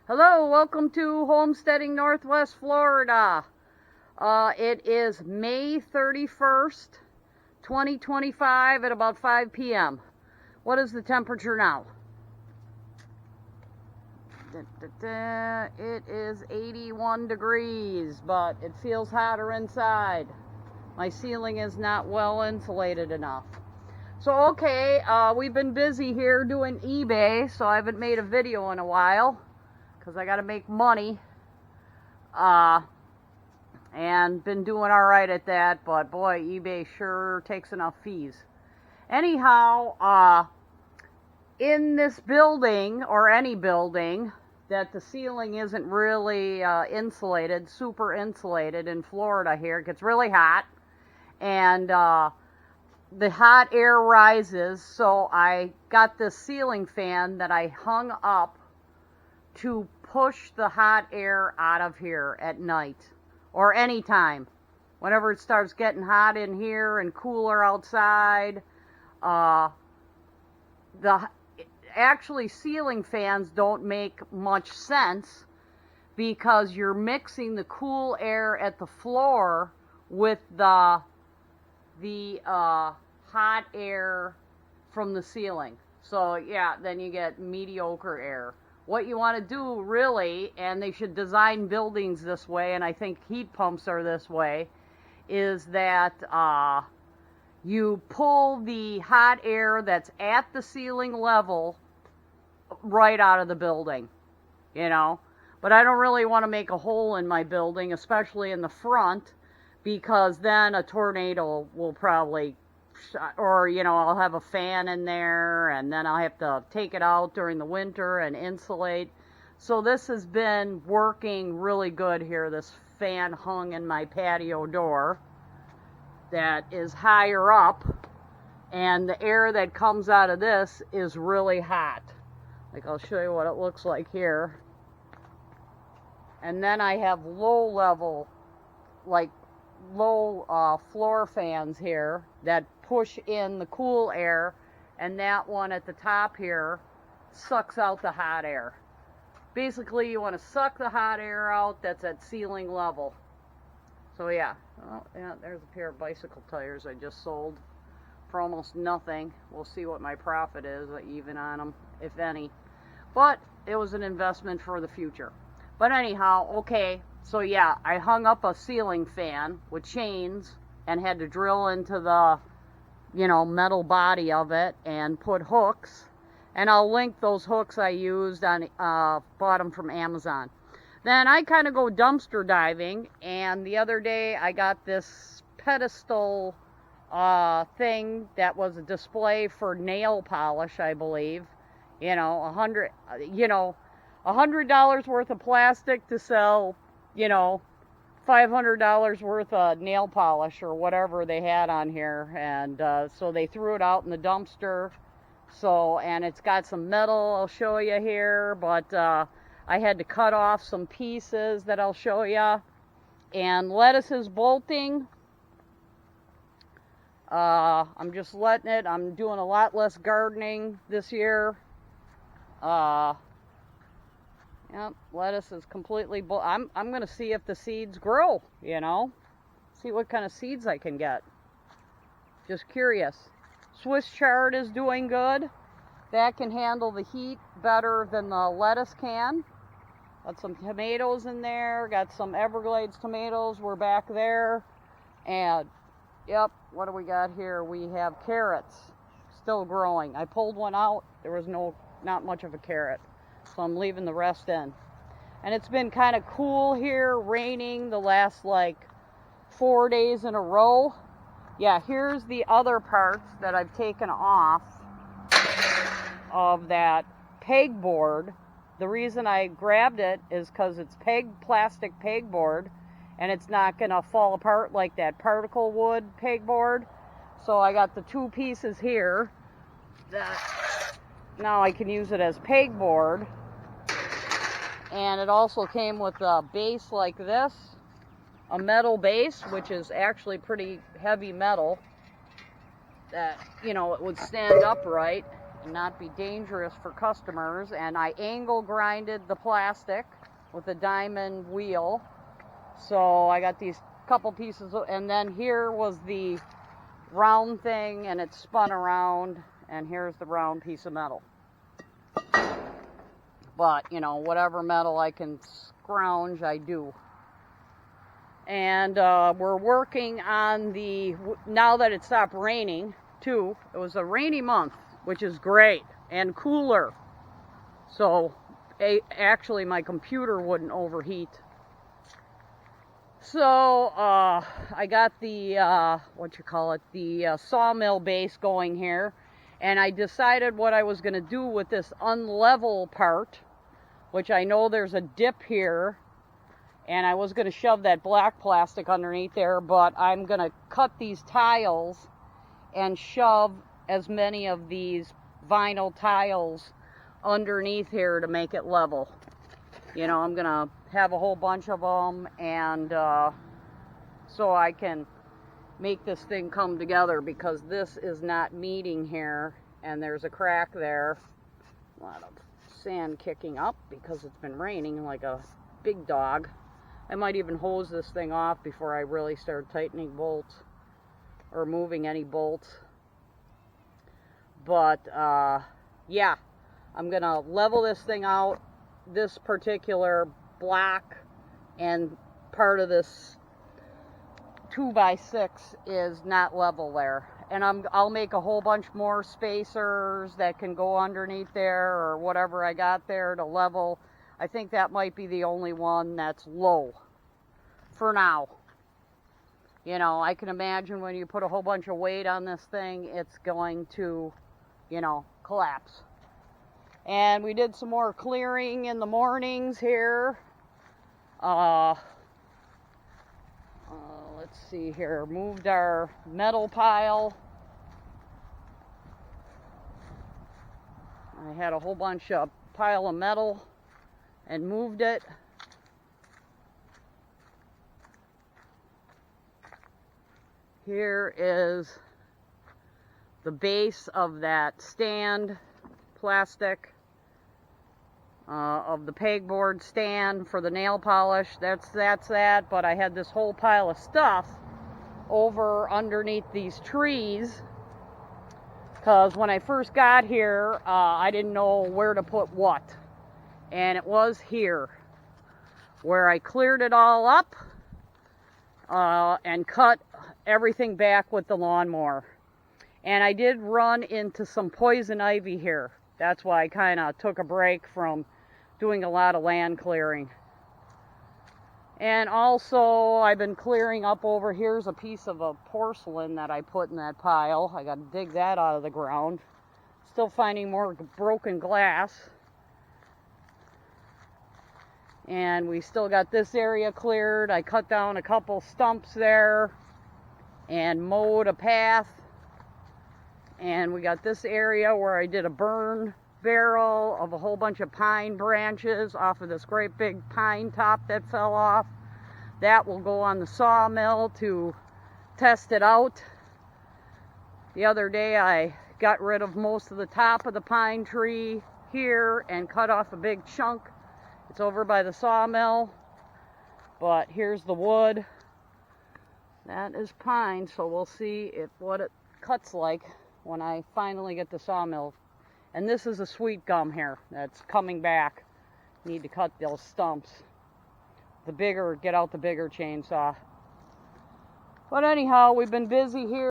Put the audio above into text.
Hello, welcome to Homesteading Northwest Florida. It is May 31st, 2025 at about 5 p.m. What is the temperature now? It is 81 degrees, but it feels hotter inside. My ceiling is not well insulated enough. So, okay, we've been busy here doing eBay, so I haven't made a video in a while, because I got to make money, and been doing all right at that, but boy, eBay sure takes enough fees. Anyhow, in this building, or any building, that the ceiling isn't really insulated, super insulated in Florida here, it gets really hot, and the hot air rises, so I got this ceiling fan that I hung up to push the hot air out of here at night, or any time. Whenever it starts getting hot in here and cooler outside, actually ceiling fans don't make much sense because you're mixing the cool air at the floor with the hot air from the ceiling. So yeah, then you get mediocre air. What you want to do really, and they should design buildings this way, and I think heat pumps are this way, is that you pull the hot air that's at the ceiling level right out of the building, you know. But I don't really want to make a hole in my building, especially in the front, because then a tornado will probably, or, you know, I'll have a fan in there, and then I'll have to take it out during the winter and insulate. So this has been working really good here, this fan hung in my patio door that is higher up, and the air that comes out of this is really hot. Like, I'll show you what it looks like here. And then I have low level, like low floor fans here that push in the cool air, and that one at the top here sucks out the hot air. Basically, you want to suck the hot air out that's at ceiling level. So yeah, oh, yeah, there's a pair of bicycle tires I just sold for almost nothing. We'll see what my profit is even on them, if any. But it was an investment for the future. But anyhow, okay, so yeah, I hung up a ceiling fan with chains and had to drill into the, you know, metal body of it and put hooks. And I'll link those hooks I used on, bought them from Amazon. Then I kind of go dumpster diving, and the other day I got this pedestal thing that was a display for nail polish, I believe. You know, $100 worth of plastic to sell, you know, $500 worth of nail polish or whatever they had on here. And so they threw it out in the dumpster. So, and it's got some metal I'll show you here, but I had to cut off some pieces that I'll show you. And lettuce is bolting. I'm just letting it. I'm doing a lot less gardening this year. Yep, lettuce is completely I'm going to see if the seeds grow, you know. See what kind of seeds I can get. Just curious. Swiss chard is doing good. That can handle the heat better than the lettuce can. Got some tomatoes in there. Got some Everglades tomatoes. We're back there. And, yep, what do we got here? We have carrots still growing. I pulled one out. There was not much of a carrot. So I'm leaving the rest in. And it's been kind of cool here, raining the last like 4 days in a row. Yeah, here's the other parts that I've taken off of that pegboard. The reason I grabbed it is because it's plastic pegboard, and it's not going to fall apart like that particle wood pegboard. So I got the two pieces here that now I can use it as pegboard. And it also came with a base like this, a metal base, which is actually pretty heavy metal, that, you know, it would stand upright. and not be dangerous for customers. And I angle grinded the plastic with a diamond wheel. So I got these couple pieces, and then here was the round thing, and it spun around, and here's the round piece of metal. But, you know, whatever metal I can scrounge, I do. And we're working on now that it stopped raining, too. It was a rainy month, which is great, and cooler. So, actually, my computer wouldn't overheat. So, I got the, the sawmill base going here. And I decided what I was going to do with this unlevel part, which I know there's a dip here, and I was going to shove that black plastic underneath there, but I'm going to cut these tiles and shove as many of these vinyl tiles underneath here to make it level. You know, I'm going to have a whole bunch of them, and so I can make this thing come together, because this is not meeting here, and there's a crack there. A lot of sand kicking up because it's been raining like a big dog. I might even hose this thing off before I really start tightening bolts or moving any bolts. But yeah, I'm gonna level this thing out. This particular block and part of this 2x6 is not level there, and I'll make a whole bunch more spacers that can go underneath there, or whatever I got there to level. I think that might be the only one that's low for now. You know, I can imagine when you put a whole bunch of weight on this thing, it's going to, you know, collapse. And we did some more clearing in the mornings here. Let's see here, moved our metal pile. I had a whole bunch of pile of metal and moved it. Here is the base of that stand, plastic, of the pegboard stand for the nail polish. That's that, but I had this whole pile of stuff over underneath these trees, because when I first got here, I didn't know where to put what, and it was here where I cleared it all up and cut everything back with the lawnmower. And I did run into some poison ivy here. That's why I kind of took a break from doing a lot of land clearing. And also, I've been clearing up over here's a piece of a porcelain that I put in that pile. I got to dig that out of the ground. Still finding more broken glass. And we still got this area cleared. I cut down a couple stumps there and mowed a path. And we got this area where I did a burn barrel of a whole bunch of pine branches off of this great big pine top that fell off. That will go on the sawmill to test it out. The other day I got rid of most of the top of the pine tree here and cut off a big chunk. It's over by the sawmill, but here's the wood. That is pine, so we'll see what it cuts like when I finally get the sawmill. And this is a sweet gum here that's coming back. Need to cut those stumps. Get out the bigger chainsaw. But anyhow, we've been busy here.